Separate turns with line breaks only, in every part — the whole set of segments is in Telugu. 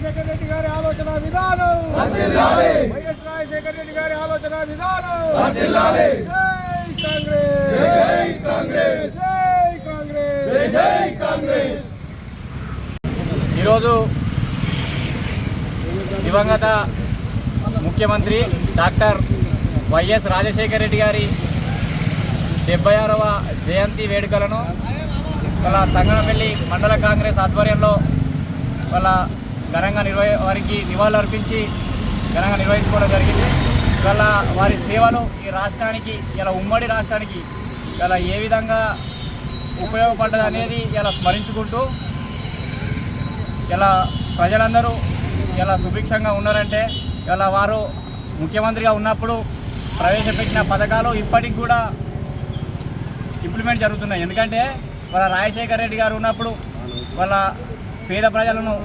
రాజశేఖర రెడ్డి గారి ఆలోచన విధానం వైఎస్ రాజశేఖర రెడ్డి గారి ఆలోచన విధానం జై కాంగ్రెస్ జై కాంగ్రెస్ జై కాంగ్రెస్.
ఈరోజు దివంగత ముఖ్యమంత్రి డాక్టర్ వైఎస్ రాజశేఖర రెడ్డి గారి 76వ జయంతి వేడుకలను వాళ్ళ తంగనపల్లి మండల కాంగ్రెస్ ఆధ్వర్యంలో వాళ్ళ వారికి నివాళులర్పించి ఘనంగా నిర్వహించుకోవడం జరిగింది. వాళ్ళ వారి సేవలు ఈ రాష్ట్రానికి ఇలా ఉమ్మడి రాష్ట్రానికి ఇలా ఏ విధంగా ఉపయోగపడ్డది అనేది ఇలా స్మరించుకుంటూ ఇలా ప్రజలందరూ ఇలా సుభిక్షంగా ఉన్నారంటే ఇలా వారు ముఖ్యమంత్రిగా ఉన్నప్పుడు ప్రవేశపెట్టిన పథకాలు ఇప్పటికి కూడా ఇంప్లిమెంట్ జరుగుతున్నాయి. ఎందుకంటే వాళ్ళ రాజశేఖర రెడ్డి గారు ఉన్నప్పుడు వాళ్ళ పేద ప్రజలను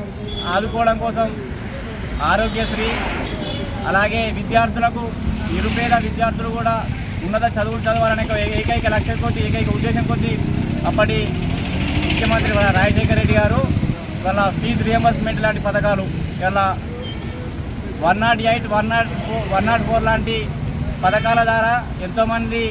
ఆదుకోవడం కోసం ఆరోగ్యశ్రీ, అలాగే విద్యార్థులకు నిరుపేద విద్యార్థులు కూడా ఉన్నత చదువులు చదవాలనే ఏకైక లక్ష్యం కొద్ది ఏకైక ఉద్దేశం కొద్ది అప్పటి ముఖ్యమంత్రి వాళ్ళ రాజశేఖర రెడ్డి గారు వాళ్ళ ఫీజు రియంబర్స్మెంట్ లాంటి పథకాలు ఇలా 108, 104 లాంటి పథకాల ద్వారా ఎంతోమంది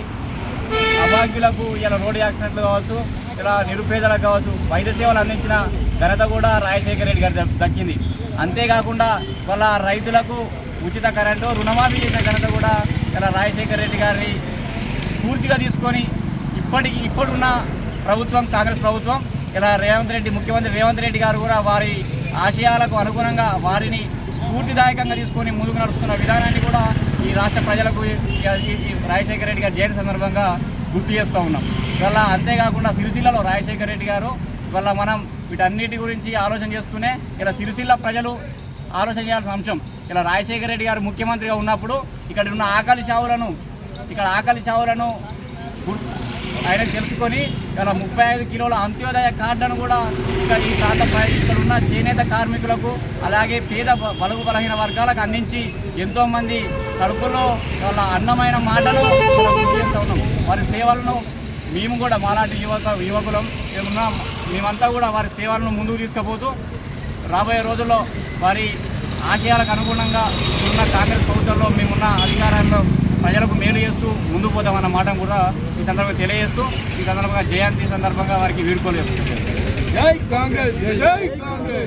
అభాగ్యులకు ఇలా రోడ్డు యాక్సిడెంట్లు కావచ్చు, ఇలా నిరుపేదలకు కావచ్చు వైద్య సేవలు అందించిన ఘనత కూడా రాజశేఖర రెడ్డి గారు దక్కింది. అంతేకాకుండా వాళ్ళ రైతులకు ఉచిత కరెంటు రుణమాఫీ చేసిన ఘనత కూడా ఇలా రాజశేఖర రెడ్డి గారిని స్ఫూర్తిగా తీసుకొని ఇప్పుడున్న ప్రభుత్వం కాంగ్రెస్ ప్రభుత్వం ఇలా ముఖ్యమంత్రి రేవంత్ రెడ్డి గారు కూడా వారి ఆశయాలకు అనుగుణంగా వారిని స్ఫూర్తిదాయకంగా తీసుకొని ముందుకు నడుస్తున్న విధానాన్ని కూడా ఈ రాష్ట్ర ప్రజలకు ఈ రాజశేఖర రెడ్డి గారి జయంతి సందర్భంగా గుర్తు చేస్తూ ఉన్నాం. ఇవాళ అంతేకాకుండా సిరిసిల్లలో రాజశేఖర రెడ్డి గారు ఇవాళ మనం వీటన్నిటి గురించి ఆలోచన చేస్తూనే ఇలా సిరిసిల్ల ప్రజలు ఆలోచన చేయాల్సిన అంశం. ఇలా రాజశేఖర రెడ్డి గారు ముఖ్యమంత్రిగా ఉన్నప్పుడు ఇక్కడ ఉన్న ఆకలి చావులను ఆయన తెలుసుకొని ఇలా 35 కిలోల అంత్యోదయ కార్డును కూడా ఇక్కడ ఈ ఇక్కడ ఉన్న చేనేత కార్మికులకు అలాగే పేద బలుగు బలహీన వర్గాలకు అందించి ఎంతోమంది కడుపులో వాళ్ళ అన్నమైన మాటలు చేస్తూ ఉన్నాం. వారి సేవలను మేము కూడా మాలాంటి యువకులం మేమంతా కూడా వారి సేవలను ముందుకు తీసుకుపోతూ రాబోయే రోజుల్లో వారి ఆశయాలకు అనుగుణంగా ఉన్న కాంగ్రెస్ ప్రభుత్వంలో మేమున్న అధికారంలో ప్రజలకు మేలు చేస్తూ ముందుకు పోతామన్న మాట కూడా ఈ సందర్భంగా తెలియజేస్తూ ఈ సందర్భంగా జయంతి సందర్భంగా వారికి వీడ్కోలు.
జై కాంగ్రెస్ జై కాంగ్రెస్.